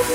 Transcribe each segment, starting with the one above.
Hello,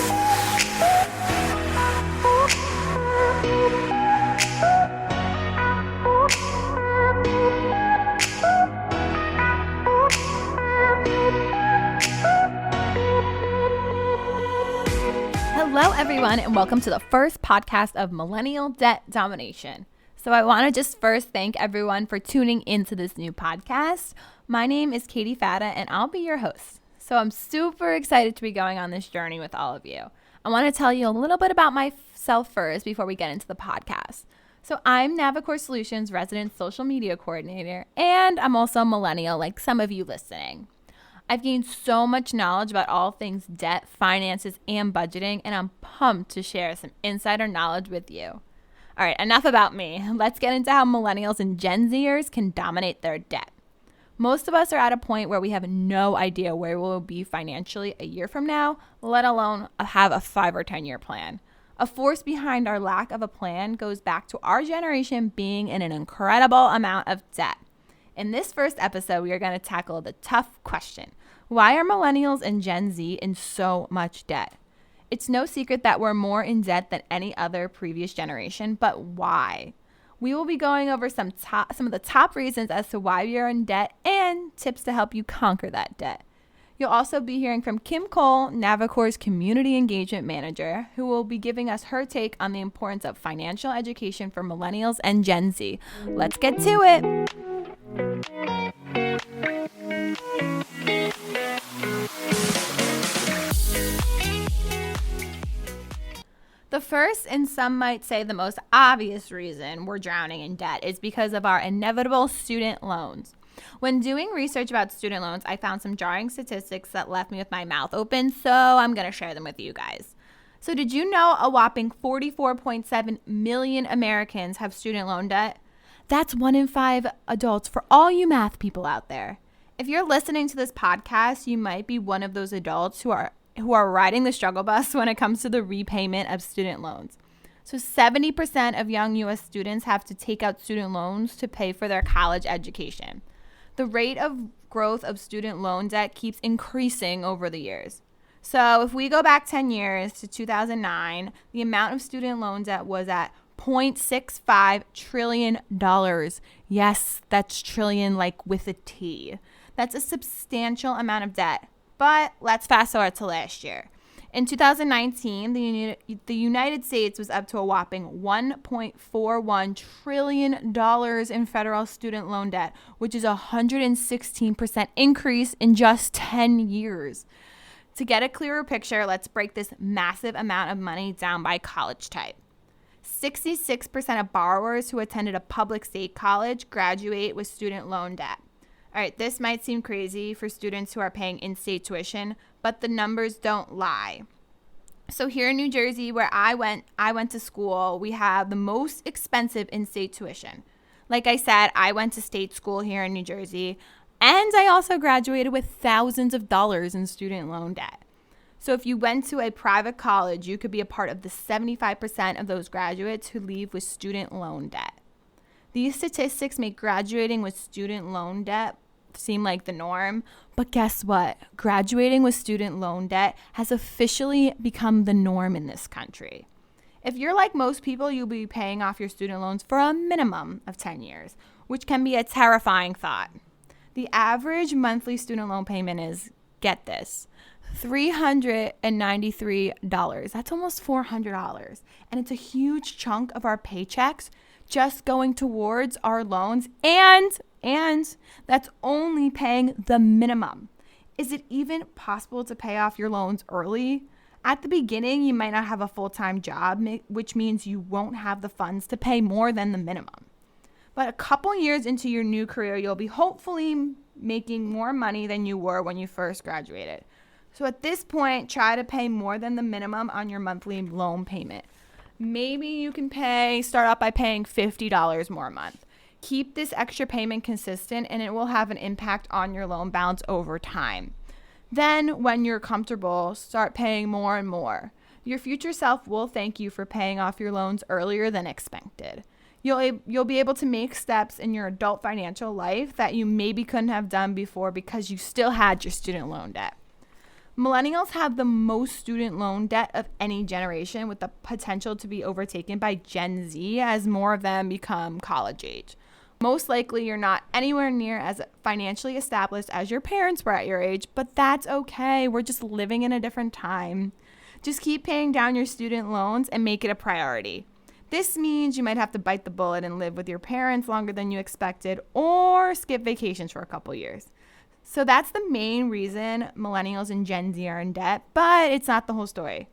everyone, and welcome to the first podcast of Millennial Debt Domination. So I want to just first thank everyone for tuning into this new podcast. My name is Fatta, and I'll be your host. So I'm super excited to be going on this journey with all of you. I want to tell you a little bit about myself first before we get into the podcast. So I'm Navicore Solutions resident social media coordinator, and I'm also a millennial like some of you listening. I've gained so much knowledge about all things debt, finances, and budgeting, and I'm pumped to share some insider knowledge with you. All right, enough about me. Let's get into how millennials and Gen Zers can dominate their debt. Most of us are at a point where we have no idea where we'll be financially a year from now, let alone have a 5 or 10 year plan. A force behind our lack of a plan goes back to our generation being in an incredible amount of debt. In this first episode, we are going to tackle the tough question. Why are millennials and Gen Z in so much debt? It's no secret that we're more in debt than any other previous generation, but why? We will be going over some of the top reasons as to why we are in debt and tips to help you conquer that debt. You'll also be hearing from Kim Cole, Navicore's Community Engagement Manager, who will be giving us her take on the importance of financial education for millennials and Gen Z. Let's get to it. The first, and some might say the most obvious reason we're drowning in debt is because of our inevitable student loans. When doing research about student loans, I found some jarring statistics that left me with my mouth open, so I'm going to share them with you guys. So did you know a whopping 44.7 million Americans have student loan debt? That's 1 in 5 adults for all you math people out there. If you're listening to this podcast, you might be one of those adults who are riding the struggle bus when it comes to the repayment of student loans. So 70% of young U.S. students have to take out student loans to pay for their college education. The rate of growth of student loan debt keeps increasing over the years. So if we go back 10 years to 2009, the amount of student loan debt was at $0.65 trillion. Yes, that's trillion like with a T. That's a substantial amount of debt. But let's fast forward to last year. In 2019, the United States was up to a whopping $1.41 trillion in federal student loan debt, which is a 116% increase in just 10 years. To get a clearer picture, let's break this massive amount of money down by college type. 66% of borrowers who attended a public state college graduate with student loan debt. All right, this might seem crazy for students who are paying in-state tuition, but the numbers don't lie. So here in New Jersey, where I went to school, we have the most expensive in-state tuition. Like I said, I went to state school here in New Jersey, and I also graduated with thousands of dollars in student loan debt. So if you went to a private college, you could be a part of the 75% of those graduates who leave with student loan debt. These statistics make graduating with student loan debt seem like the norm, but guess what? Graduating with student loan debt has officially become the norm in this country. If you're like most people, you'll be paying off your student loans for a minimum of 10 years, which can be a terrifying thought. The average monthly student loan payment is, get this, $393. That's almost $400. And it's a huge chunk of our paychecks just going towards our loans, and that's only paying the minimum. Is it even possible to pay off your loans early? At the beginning, you might not have a full-time job, which means you won't have the funds to pay more than the minimum. But a couple years into your new career, you'll be hopefully making more money than you were when you first graduated. So at this point, try to pay more than the minimum on your monthly loan payment. Maybe you can start out by paying $50 more a month. Keep this extra payment consistent, and it will have an impact on your loan balance over time. Then, when you're comfortable, start paying more and more. Your future self will thank you for paying off your loans earlier than expected. You'll be able to make steps in your adult financial life that you maybe couldn't have done before because you still had your student loan debt. Millennials have the most student loan debt of any generation, with the potential to be overtaken by Gen Z as more of them become college age. Most likely, you're not anywhere near as financially established as your parents were at your age, but that's okay. We're just living in a different time. Just keep paying down your student loans and make it a priority. This means you might have to bite the bullet and live with your parents longer than you expected, or skip vacations for a couple years. So that's the main reason millennials and Gen Z are in debt, but it's not the whole story.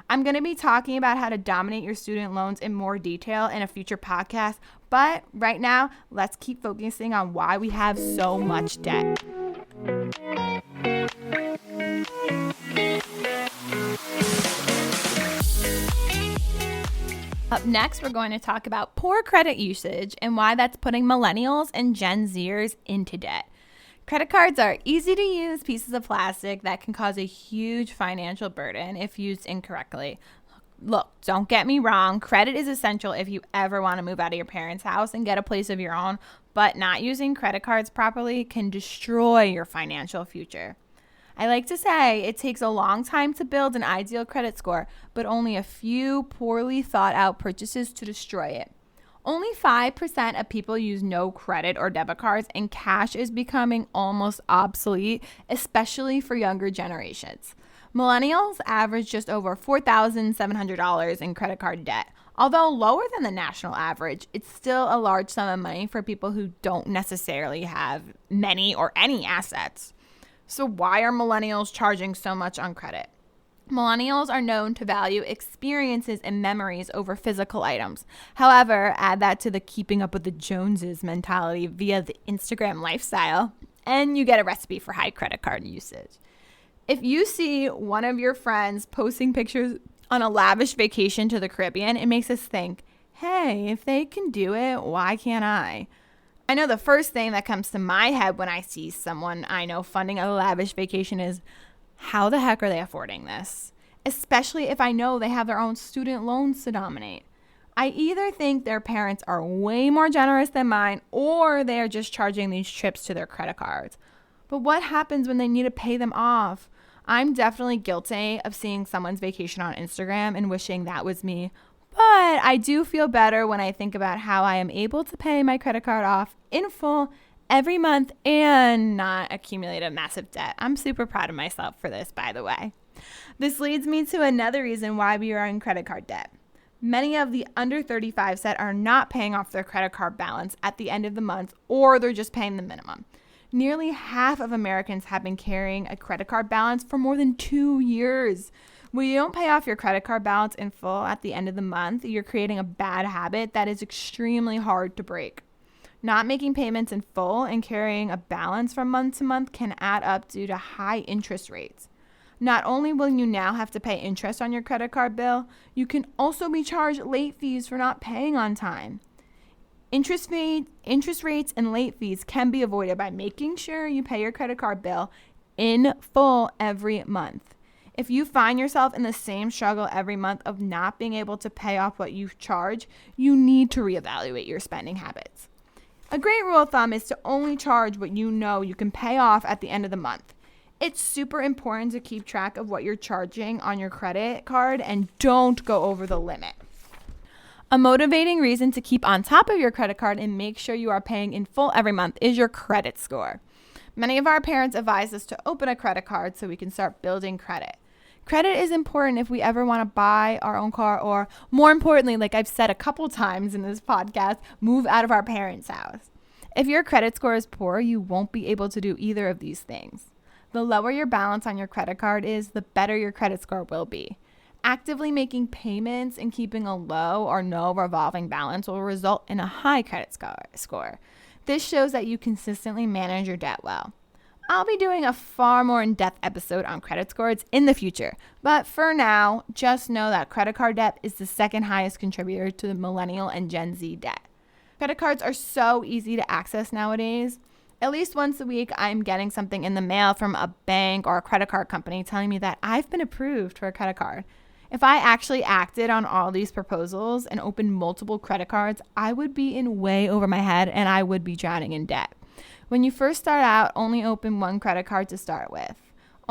I'm going to be talking about how to dominate your student loans in more detail in a future podcast, but right now, let's keep focusing on why we have so much debt. Up next, we're going to talk about poor credit usage and why that's putting millennials and Gen Zers into debt. Credit cards are easy to use pieces of plastic that can cause a huge financial burden if used incorrectly. Look, don't get me wrong. Credit is essential if you ever want to move out of your parents' house and get a place of your own, but not using credit cards properly can destroy your financial future. I like to say it takes a long time to build an ideal credit score, but only a few poorly thought out purchases to destroy it. Only 5% of people use no credit or debit cards, and cash is becoming almost obsolete, especially for younger generations. Millennials average just over $4,700 in credit card debt. Although lower than the national average, it's still a large sum of money for people who don't necessarily have many or any assets. So why are millennials charging so much on credit? Millennials are known to value experiences and memories over physical items. However, add that to the keeping up with the Joneses mentality via the Instagram lifestyle, and you get a recipe for high credit card usage. If you see one of your friends posting pictures on a lavish vacation to the Caribbean, it makes us think, hey, if they can do it, why can't I? I know the first thing that comes to my head when I see someone I know funding a lavish vacation is, how the heck are they affording this? Especially if I know they have their own student loans to dominate. I either think their parents are way more generous than mine, or they are just charging these trips to their credit cards. But what happens when they need to pay them off? I'm definitely guilty of seeing someone's vacation on Instagram and wishing that was me. But I do feel better when I think about how I am able to pay my credit card off in full every month and not accumulate a massive debt. I'm super proud of myself for this, by the way. This leads me to another reason why we are in credit card debt. Many of the under 35 set are not paying off their credit card balance at the end of the month, or they're just paying the minimum. Nearly half of Americans have been carrying a credit card balance for more than 2 years. When you don't pay off your credit card balance in full at the end of the month, you're creating a bad habit that is extremely hard to break. Not making payments in full and carrying a balance from month to month can add up due to high interest rates. Not only will you now have to pay interest on your credit card bill, you can also be charged late fees for not paying on time. Interest rates and late fees can be avoided by making sure you pay your credit card bill in full every month. If you find yourself in the same struggle every month of not being able to pay off what you charge, you need to reevaluate your spending habits. A great rule of thumb is to only charge what you know you can pay off at the end of the month. It's super important to keep track of what you're charging on your credit card and don't go over the limit. A motivating reason to keep on top of your credit card and make sure you are paying in full every month is your credit score. Many of our parents advise us to open a credit card so we can start building credit. Credit is important if we ever want to buy our own car, or more importantly, like I've said a couple times in this podcast, move out of our parents' house. If your credit score is poor, you won't be able to do either of these things. The lower your balance on your credit card is, the better your credit score will be. Actively making payments and keeping a low or no revolving balance will result in a high credit score. This shows that you consistently manage your debt well. I'll be doing a far more in-depth episode on credit scores in the future, but for now, just know that credit card debt is the second highest contributor to the millennial and Gen Z debt. Credit cards are so easy to access nowadays. At least once a week, I'm getting something in the mail from a bank or a credit card company telling me that I've been approved for a credit card. If I actually acted on all these proposals and opened multiple credit cards, I would be in way over my head and I would be drowning in debt. When you first start out, only open one credit card to start with.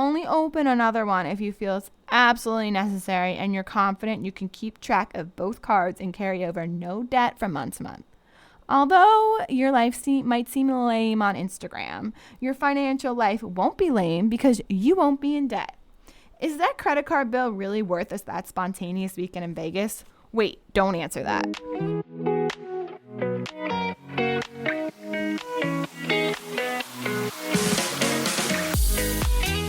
Only open another one if you feel it's absolutely necessary and you're confident you can keep track of both cards and carry over no debt from month to month. Although your life might seem lame on Instagram, your financial life won't be lame because you won't be in debt. Is that credit card bill really worth us that spontaneous weekend in Vegas? Wait, don't answer that.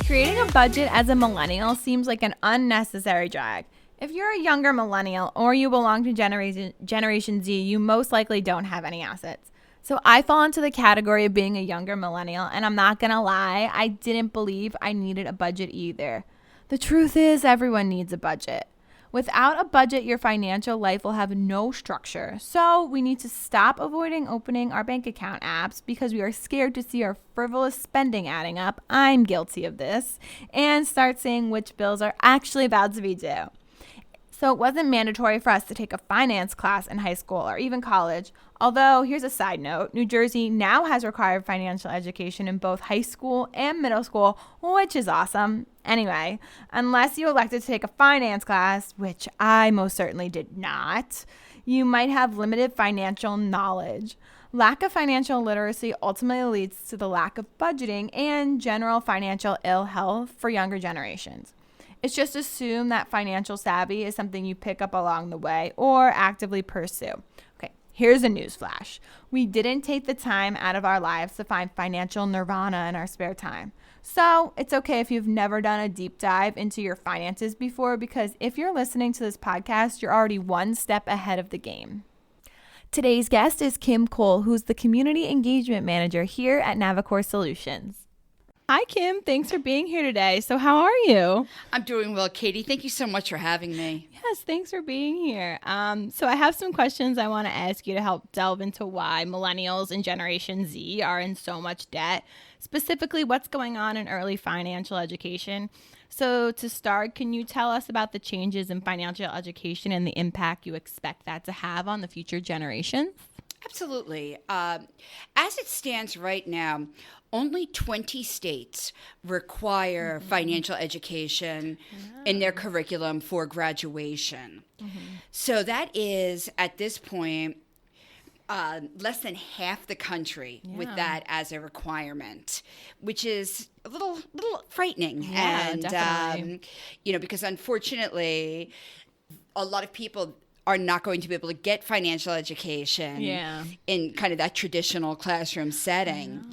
Creating a budget as a millennial seems like an unnecessary drag. If you're a younger millennial or you belong to Generation Z, you most likely don't have any assets. So I fall into the category of being a younger millennial, and I'm not going to lie, I didn't believe I needed a budget either. The truth is, everyone needs a budget. Without a budget, your financial life will have no structure. So we need to stop avoiding opening our bank account apps because we are scared to see our frivolous spending adding up. I'm guilty of this. And start seeing which bills are actually about to be due. So it wasn't mandatory for us to take a finance class in high school or even college. Although, here's a side note, New Jersey now has required financial education in both high school and middle school, which is awesome. Anyway, unless you elected to take a finance class, which I most certainly did not, you might have limited financial knowledge. Lack of financial literacy ultimately leads to the lack of budgeting and general financial ill health for younger generations. It's just assumed that financial savvy is something you pick up along the way or actively pursue. Okay, here's a newsflash. We didn't take the time out of our lives to find financial nirvana in our spare time. So it's okay if you've never done a deep dive into your finances before, because if you're listening to this podcast, you're already one step ahead of the game. Today's guest is Kim Cole, who's the Community Engagement Manager here at Navicore Solutions. Hi, Kim. Thanks for being here today. So how are you? I'm doing well, Katie. Thank you so much for having me. Yes, thanks for being here. So I have some questions I want to ask you to help delve into why millennials and Generation Z are in so much debt, specifically what's going on in early financial education. So to start, can you tell us about the changes in financial education and the impact you expect that to have on the future generations? Absolutely. As it stands right now, only 20 states require financial education in their curriculum for graduation. So that is, at this point, less than half the country with that as a requirement, which is a little frightening. Yeah, and, definitely. Because unfortunately, a lot of people are not going to be able to get financial education in kind of that traditional classroom setting.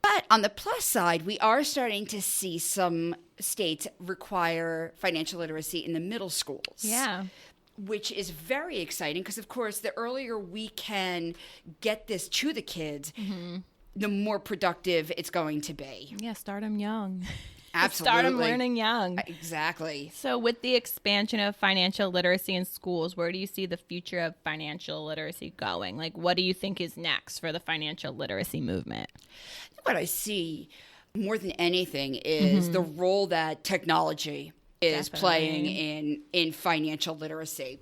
But on the plus side, we are starting to see some states require financial literacy in the middle schools. Yeah. Which is very exciting because, of course, the earlier we can get this to the kids, the more productive it's going to be. Yeah, start them young. Absolutely. Start them learning young. Exactly. So with the expansion of financial literacy in schools, where do you see the future of financial literacy going? Like, what do you think is next for the financial literacy movement? What I see more than anything is the role that technology is playing in financial literacy.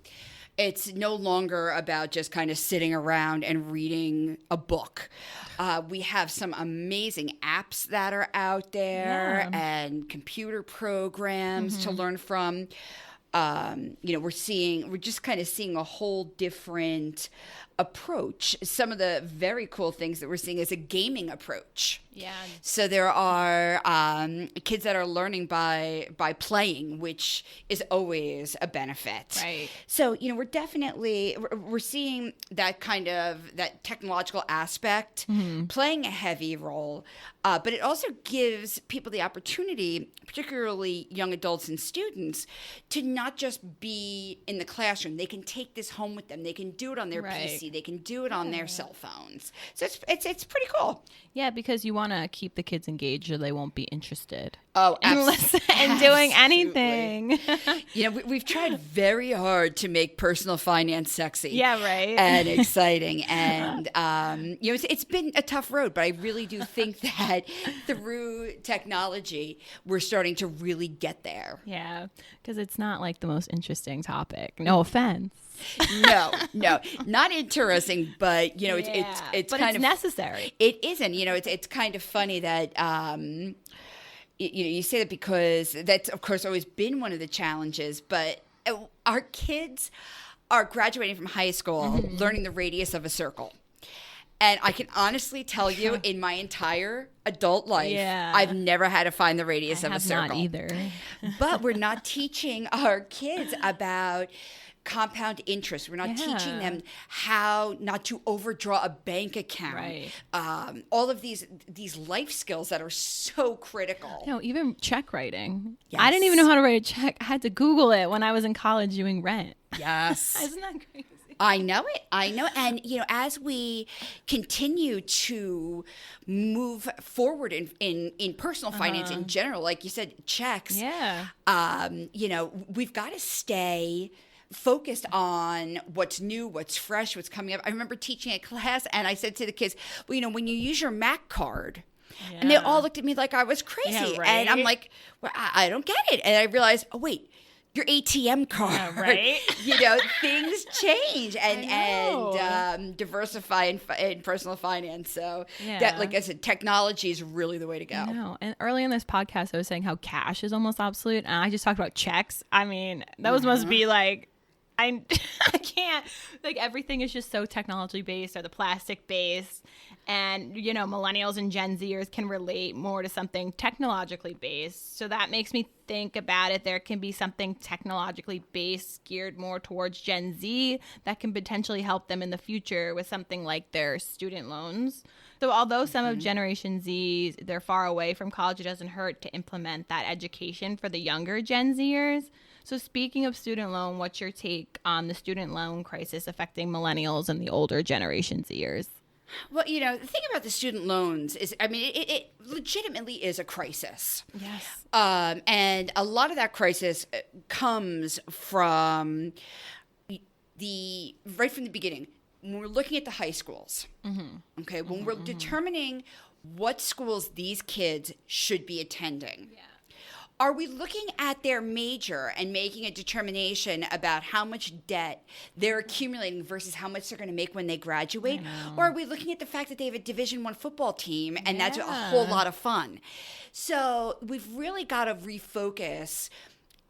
It's no longer about just kind of sitting around and reading a book. We have some amazing apps that are out there and computer programs to learn from. We're just kind of seeing a whole different approach. Some of the very cool things that we're seeing is a gaming approach. Yeah. So there are kids that are learning by playing, which is always a benefit. Right. So, we're seeing that kind of that technological aspect playing a heavy role, but it also gives people the opportunity, particularly young adults and students, to not just be in the classroom. They can take this home with them. They can do it on their PC. They can do it on their cell phones. So it's pretty cool. Yeah, because you want to keep the kids engaged or they won't be interested. Oh, in doing anything. We've tried very hard to make personal finance sexy. Yeah, right. And exciting. And, it's been a tough road, but I really do think that through technology, we're starting to really get there. Yeah, because it's not like the most interesting topic. No offense. No, not interesting, but it's but kind it's of necessary. It isn't. It's kind of funny that you say that because that's, of course, always been one of the challenges, but our kids are graduating from high school learning the radius of a circle. And I can honestly tell you, in my entire adult life, I've never had to find the radius of a circle. Not either. But we're not teaching our kids about compound interest. We're not teaching them how not to overdraw a bank account. Right. All of these life skills that are so critical. No, even check writing. Yes. I didn't even know how to write a check. I had to Google it when I was in college doing rent. Yes. Isn't that crazy? I know it. And, as we continue to move forward in personal finance in general, like you said, checks, we've got to stay focused on what's new, what's fresh, what's coming up. I remember teaching a class and I said to the kids, well, when you use your Mac card, and they all looked at me like I was crazy. Yeah, right? And I'm like, well, I don't get it. And I realized, oh, wait. Your ATM card, right? Things change and diversify in personal finance. So that, like I said, technology is really the way to go. I know. And early in this podcast, I was saying how cash is almost obsolete, and I just talked about checks. I mean, those must be like, I can't, like, everything is just so technology based or the plastic based. And, millennials and Gen Zers can relate more to something technologically based. So that makes me think about it. There can be something technologically based geared more towards Gen Z that can potentially help them in the future with something like their student loans. So although some of Generation Z, they're far away from college, it doesn't hurt to implement that education for the younger Gen Zers. So speaking of student loan, what's your take on the student loan crisis affecting millennials and the older Generation Zers? Well, the thing about the student loans is, it legitimately is a crisis. Yes. And a lot of that crisis comes from right from the beginning. When we're looking at the high schools, okay, when we're determining what schools these kids should be attending. Yeah. Are we looking at their major and making a determination about how much debt they're accumulating versus how much they're going to make when they graduate? Or are we looking at the fact that they have a Division I football team and that's a whole lot of fun? So we've really got to refocus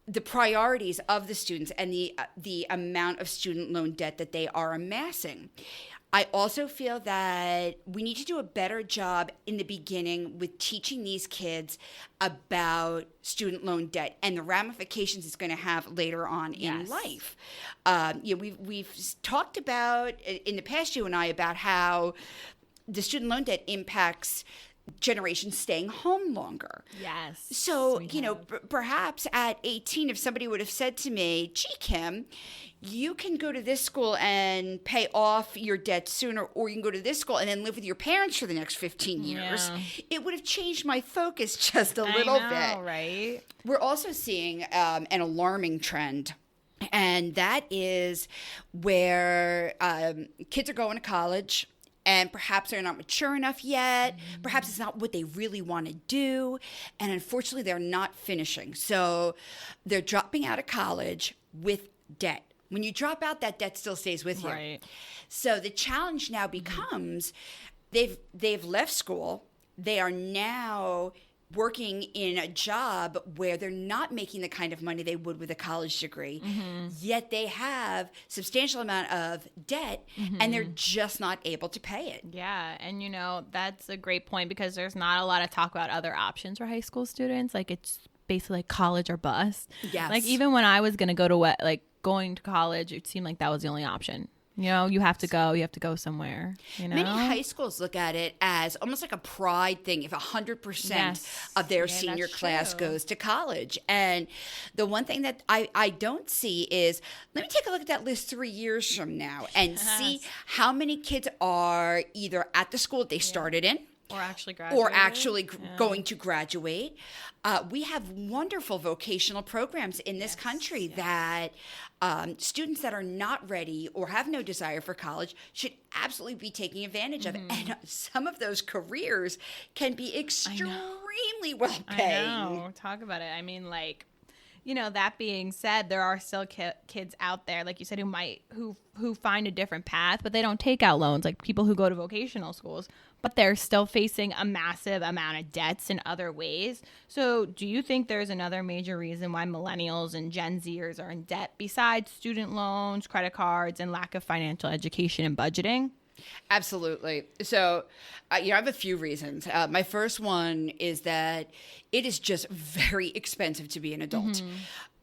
the priorities of the students and the amount of student loan debt that they are amassing. I also feel that we need to do a better job in the beginning with teaching these kids about student loan debt and the ramifications it's going to have later on in life. We've talked about in the past, you and I, about how the student loan debt impacts generations staying home longer. Yes. So, perhaps at 18, if somebody would have said to me, gee, Kim, you can go to this school and pay off your debt sooner, or you can go to this school and then live with your parents for the next 15 years. Yeah. It would have changed my focus just a little bit. Right? We're also seeing an alarming trend. And that is where kids are going to college and perhaps they're not mature enough yet. Perhaps it's not what they really want to do. And unfortunately, they're not finishing. So they're dropping out of college with debt. When you drop out, that debt still stays with you. Right. So the challenge now becomes they've left school. They are now working in a job where they're not making the kind of money they would with a college degree, yet they have substantial amount of debt and they're just not able to pay it. Yeah, and that's a great point because there's not a lot of talk about other options for high school students. Like, it's basically like college or bust. Yes. Like, even when I was going to go to going to college, it seemed like that was the only option. You have to go somewhere. Many high schools look at it as almost like a pride thing if 100% of their senior class goes to college. And the one thing that I don't see is, let me take a look at that list 3 years from now and see how many kids are either at the school they started in, or actually going to graduate. We have wonderful vocational programs in this country that students that are not ready or have no desire for college should absolutely be taking advantage of. And some of those careers can be extremely well paid. I know. Talk about it. I mean, that being said, there are still kids out there, like you said, who find a different path, but they don't take out loans. Like people who go to vocational schools, but they're still facing a massive amount of debts in other ways. So do you think there's another major reason why millennials and Gen Zers are in debt besides student loans, credit cards, and lack of financial education and budgeting? Absolutely. So, I have a few reasons. My first one is that it is just very expensive to be an adult.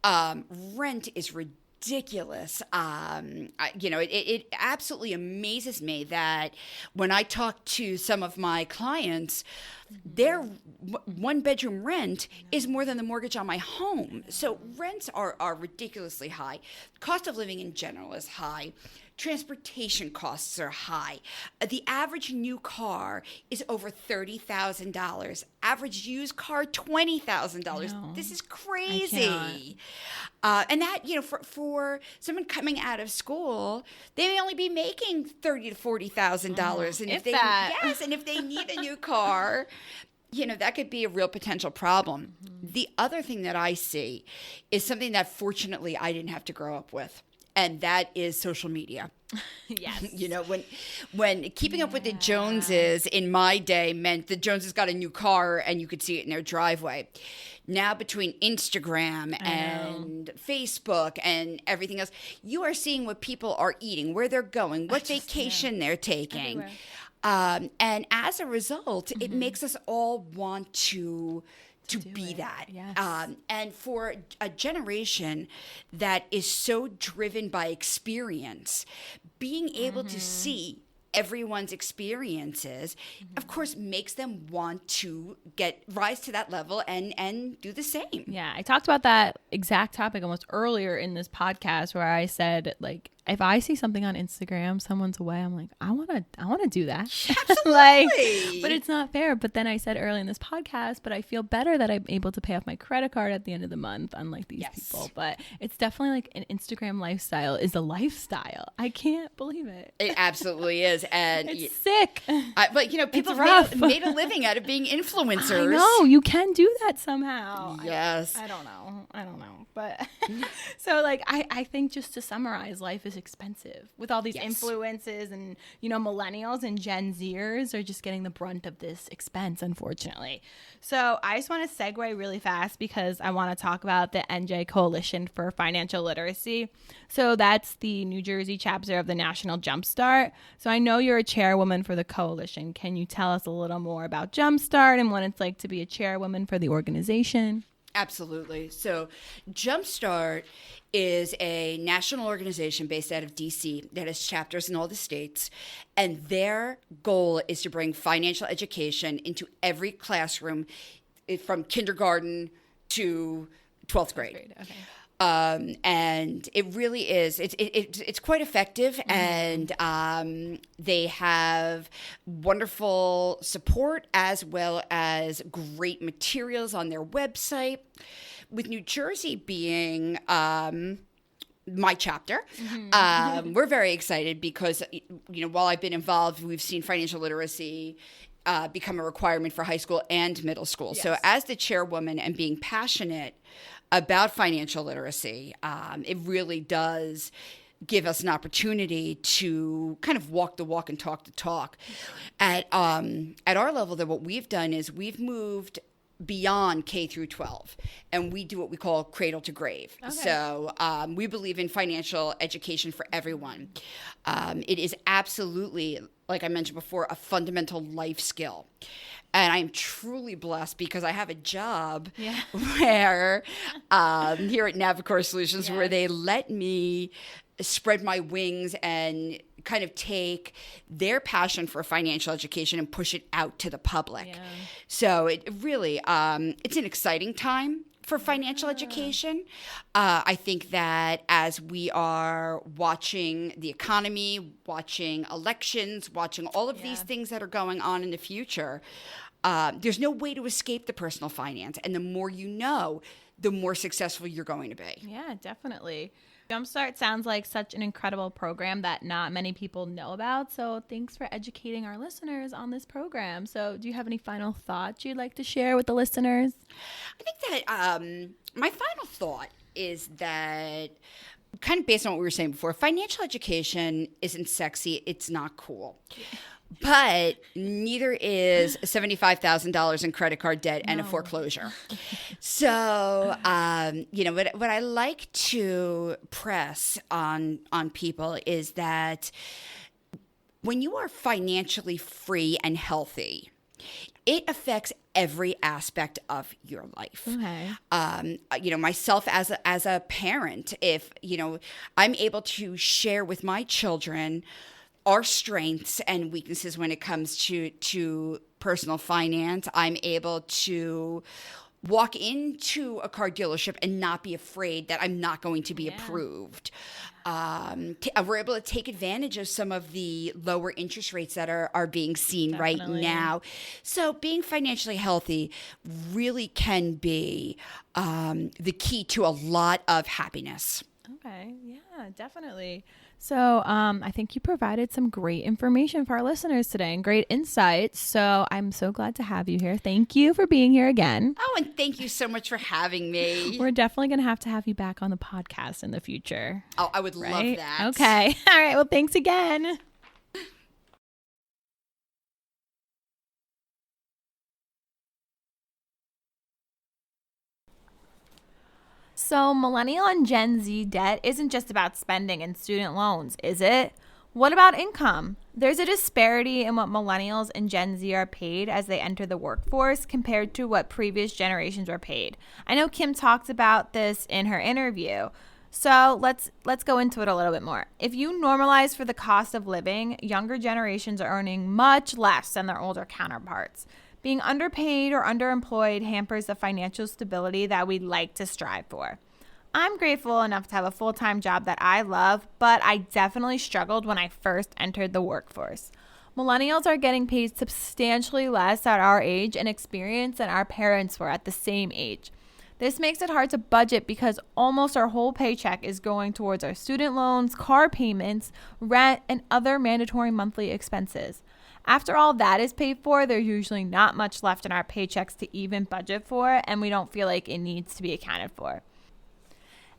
Rent is ridiculous. It absolutely amazes me that when I talk to some of my clients, their one bedroom rent is more than the mortgage on my home. So rents are ridiculously high. Cost of living in general is high. Transportation costs are high. The average new car is over $30,000. Average used car, $20,000. This is crazy. And that, for someone coming out of school, they may only be making $30,000 to $40,000. And if they need a new car, that could be a real potential problem. The other thing that I see is something that fortunately I didn't have to grow up with. And that is social media. Yes. When keeping up with the Joneses in my day meant the Joneses got a new car and you could see it in their driveway. Now between Instagram and Facebook and everything else, you are seeing what people are eating, where they're going, what vacation they're taking. And as a result, it makes us all want to be that. Yes. And for a generation that is so driven by experience, being able to see everyone's experiences, of course, makes them want to rise to that level and do the same. Yeah, I talked about that exact topic almost earlier in this podcast where I said, like, if I see something on Instagram, someone's away, I'm like, I want to do that. Absolutely. But it's not fair. But then I said earlier in this podcast, but I feel better that I'm able to pay off my credit card at the end of the month, unlike these people. But it's definitely like an Instagram lifestyle is a lifestyle. I can't believe it. It absolutely is. And it's sick. But people made a living out of being influencers. I know. You can do that somehow. Yes. I don't know. But so I think just to summarize, life is expensive with all these influences and, millennials and Gen Zers are just getting the brunt of this expense, unfortunately. So I just want to segue really fast because I want to talk about the NJ Coalition for Financial Literacy. So that's the New Jersey chapter of the National Jumpstart. So I know you're a chairwoman for the coalition. Can you tell us a little more about Jumpstart and what it's like to be a chairwoman for the organization? Absolutely. So Jumpstart is a national organization based out of D.C. that has chapters in all the states. And their goal is to bring financial education into every classroom from kindergarten to 12th grade. Okay. And it really is. It's quite effective, and they have wonderful support as well as great materials on their website. With New Jersey being my chapter, we're very excited because while I've been involved, we've seen financial literacy become a requirement for high school and middle school. Yes. So as the chairwoman and being passionate about financial literacy, it really does give us an opportunity to kind of walk the walk and talk the talk. At our level, though, what we've done is we've moved beyond K through 12, and we do what we call cradle to grave. Okay. So we believe in financial education for everyone. It is absolutely, like I mentioned before, a fundamental life skill. And I'm truly blessed because I have a job where here at Navicore Solutions where they let me spread my wings and kind of take their passion for financial education and push it out to the public. Yeah. So it really, it's an exciting time for financial education. I think that as we are watching the economy, watching elections, watching all of these things that are going on in the future, there's no way to escape the personal finance. And the more you know, the more successful you're going to be. Yeah, definitely. Jumpstart sounds like such an incredible program that not many people know about. So thanks for educating our listeners on this program. So do you have any final thoughts you'd like to share with the listeners? I think that my final thought is that kind of based on what we were saying before, financial education isn't sexy. It's not cool. But neither is $75,000 in credit card debt and a foreclosure. So, what I like to press on people is that when you are financially free and healthy, it affects every aspect of your life. Okay. Myself as a parent, if, I'm able to share with my children our strengths and weaknesses when it comes to personal finance, I'm able to walk into a car dealership and not be afraid that I'm not going to be approved. We're able to take advantage of some of the lower interest rates that are being seen right now. So being financially healthy really can be the key to a lot of happiness. Okay. Yeah, definitely. So I think you provided some great information for our listeners today and great insights. So I'm so glad to have you here. Thank you for being here again. Oh, and thank you so much for having me. We're definitely going to have you back on the podcast in the future. Oh, I would love that. Okay. All right. Well, thanks again. So, Millennial and Gen Z debt isn't just about spending and student loans, is it? What about income? There's a disparity in what Millennials and Gen Z are paid as they enter the workforce compared to what previous generations were paid. I know Kim talked about this in her interview. So let's go into it a little bit more. If you normalize for the cost of living, younger generations are earning much less than their older counterparts. Being underpaid or underemployed hampers the financial stability that we'd like to strive for. I'm grateful enough to have a full-time job that I love, but I definitely struggled when I first entered the workforce. Millennials are getting paid substantially less at our age and experience than our parents were at the same age. This makes it hard to budget because almost our whole paycheck is going towards our student loans, car payments, rent, and other mandatory monthly expenses. After all that is paid for, there's usually not much left in our paychecks to even budget for, and we don't feel like it needs to be accounted for.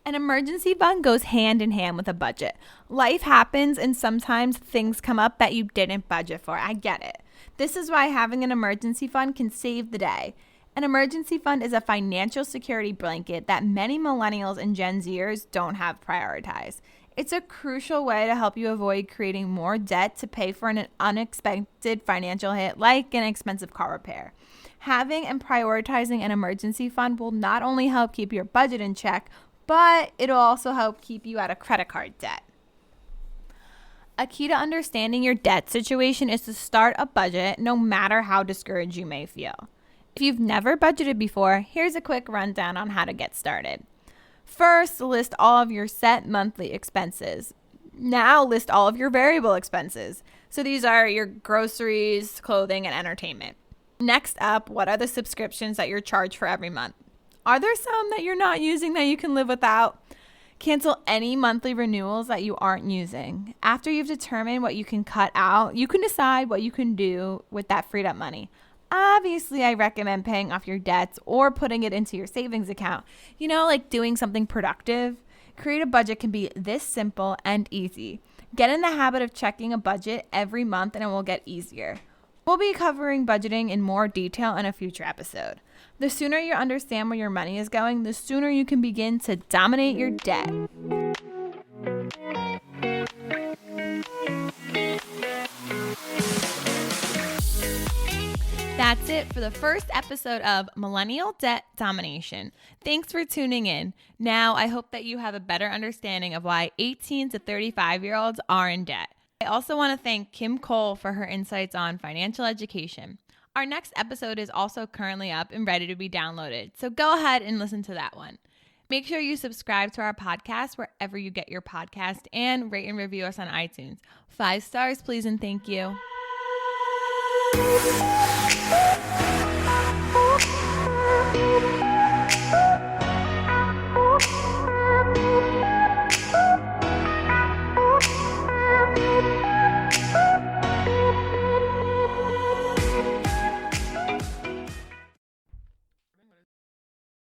An emergency fund goes hand in hand with a budget. Life happens, and sometimes things come up that you didn't budget for. I get it. This is why having an emergency fund can save the day. An emergency fund is a financial security blanket that many millennials and Gen Zers don't have prioritized. It's a crucial way to help you avoid creating more debt to pay for an unexpected financial hit like an expensive car repair. Having and prioritizing an emergency fund will not only help keep your budget in check, but it'll also help keep you out of credit card debt. A key to understanding your debt situation is to start a budget no matter how discouraged you may feel. If you've never budgeted before, here's a quick rundown on how to get started. First, list all of your set monthly expenses. Now list all of your variable expenses. So these are your groceries, clothing, and entertainment. Next up, what are the subscriptions that you're charged for every month? Are there some that you're not using that you can live without? Cancel any monthly renewals that you aren't using. After you've determined what you can cut out, you can decide what you can do with that freed up money. Obviously, I recommend paying off your debts or putting it into your savings account. Like doing something productive. Create a budget can be this simple and easy. Get in the habit of checking a budget every month and it will get easier. We'll be covering budgeting in more detail in a future episode. The sooner you understand where your money is going, the sooner you can begin to dominate your debt. That's it for the first episode of Millennial Debt Domination. Thanks for tuning in. Now, I hope that you have a better understanding of why 18 to 35-year-olds are in debt. I also want to thank Kim Cole for her insights on financial education. Our next episode is also currently up and ready to be downloaded, so go ahead and listen to that one. Make sure you subscribe to our podcast wherever you get your podcast and rate and review us on iTunes. 5 stars, please, and thank you.